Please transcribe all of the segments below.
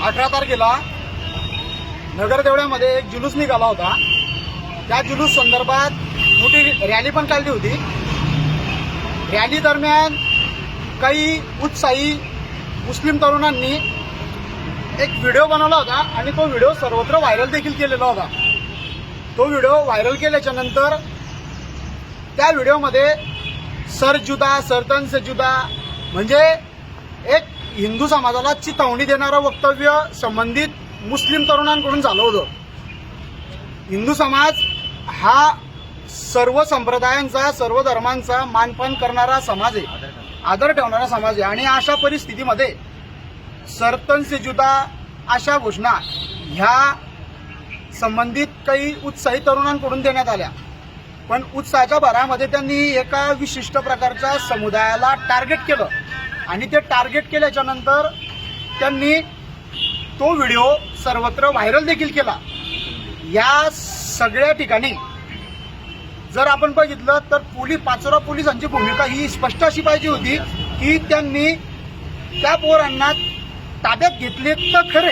18 तारखेला नगरदेवळ्यामध्ये एक जुलूस निघाला होता। त्या जुलूस संदर्भात मोठी रॅली पण काढली होती। रॅली दरम्यान काही उत्साही मुस्लिम तरुणांनी एक व्हिडिओ बनवला होता आणि तो व्हिडिओ सर्वत्र व्हायरल देखील केलेला होता। तो व्हिडिओ व्हायरल केल्याच्या नंतर त्या व्हिडिओमध्ये सर जुदा सरतन से जुदा म्हणजे एक हिंदू समाजाला चिथावणी देणारं वक्तव्य संबंधित मुस्लिम तरुणांकडून झालं होतं। हिंदू समाज हा सर्व संप्रदायांचा सर्व धर्मांचा मानपान करणारा समाज आहे, आदर ठेवणारा समाज आहे आणि अशा परिस्थितीमध्ये सरतन से जुदा अशा घोषणा ह्या संबंधित काही उत्साही तरुणांकडून देण्यात आल्या। पण उत्साहाच्या भरामध्ये त्यांनी एका विशिष्ट प्रकारच्या समुदायाला टार्गेट केलं आणि ते टार्गेट केल्याच्या नंतर त्यांनी तो व्हिडिओ सर्वत्र व्हायरल देखील केला। या सगळ्या ठिकाणी जर आपण बघितलं तर पाचोरा पोलिसांची भूमिका ही स्पष्ट अशी पाहिजे होती की त्यांनी त्या पोरांना ताब्यात घेतले तर खरे,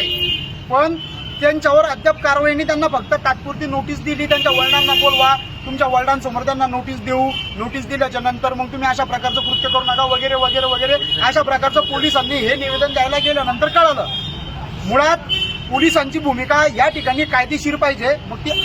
पण त्यांच्यावर अद्याप कारवाईने त्यांना फक्त तात्पुरती नोटीस दिली। त्यांच्या वडिलांना बोलवा, तुमच्या वडिलांसमोर त्यांना नोटीस देऊ, नोटीस दिल्याच्या नंतर मग तुम्ही अशा प्रकारचं कृत्य करू नका वगैरे वगैरे वगैरे अशा प्रकारचं पोलिसांनी हे निवेदन द्यायला गेल्यानंतर कळालं। मुळात पोलिसांची भूमिका या ठिकाणी कायदेशीर पाहिजे, मग ती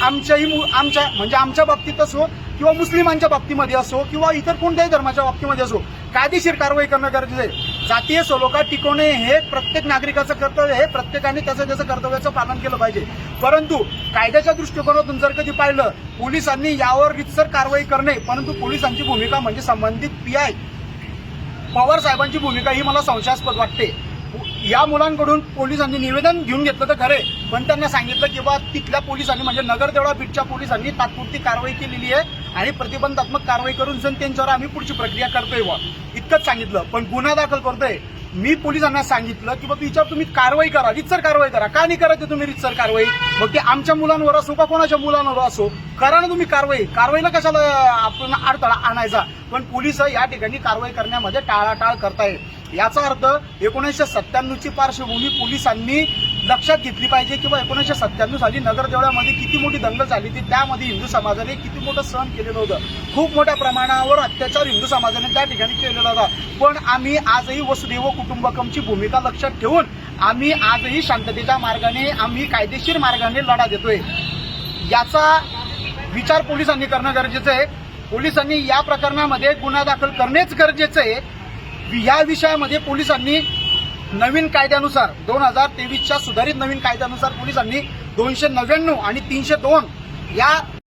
आमच्या बाबतीत असो किंवा मुस्लिमांच्या बाबतीमध्ये असो किंवा इतर कोणत्याही धर्माच्या बाबतीमध्ये असो, कायदेशीर कारवाई करणं गरजेचं आहे। जातीय सलोखा टिकवणे हे प्रत्येक नागरिकाचं कर्तव्य आहे, प्रत्येकाने त्याचं कर्तव्याचं पालन केलं पाहिजे। परंतु कायद्याच्या दृष्टिकोनातून जर कधी पाहिलं पोलिसांनी यावर रितसर कारवाई करणे, परंतु पोलिसांची भूमिका म्हणजे संबंधित PI पवार साहेबांची भूमिका ही मला संशयास्पद वाटते। या मुलांकडून पोलिसांनी निवेदन घेऊन घेतलं तर खरे, पण त्यांना सांगितलं की बा तिथल्या पोलिसांनी म्हणजे नगरदेवळा बीटच्या पोलिसांनी तात्पुरती कारवाई केलेली आहे आणि प्रतिबंधात्मक कारवाई करून त्यांच्यावर आम्ही पुढची प्रक्रिया करतोय बा, इतकंच सांगितलं। पण गुन्हा दाखल करतोय मी पोलिसांना सांगितलं की बाबा याच्यावर तुम्ही कारवाई करा, रितसर कारवाई करा। का नाही करायचं तुम्ही रितसर कारवाई? मग ते आमच्या मुलांवर असो का कोणाच्या मुलांवर असो, करा ना तुम्ही कारवाईला कशाला आपण अडथळा आणायचा? पण पोलिस या ठिकाणी कारवाई करण्यामध्ये टाळाटाळ करताय। याचा अर्थ 1997ची पार्श्वभूमी पोलिसांनी लक्षात घेतली पाहिजे किंवा 1997 साली नगरदेवळ्यामध्ये किती मोठी दंगल झाली होती, त्यामध्ये हिंदू समाजाने किती मोठं सहन केलेलं होतं, खूप मोठ्या प्रमाणावर अत्याचार हिंदू समाजाने त्या ठिकाणी केलेला होता। पण आम्ही आजही वसुदैव कुटुंबकमची भूमिका लक्षात ठेवून आम्ही आजही शांततेच्या मार्गाने आम्ही कायदेशीर मार्गाने लढा देतोय। याचा विचार पोलिसांनी करणं गरजेचं आहे। पोलिसांनी या प्रकरणामध्ये गुन्हा दाखल करणेच गरजेचं आहे। या विषयामध्ये पोलिसांनी नवीन कायद्यानुसार 2023च्या सुधारित नवीन कायद्यानुसार पोलिसांनी 299 आणि 302 या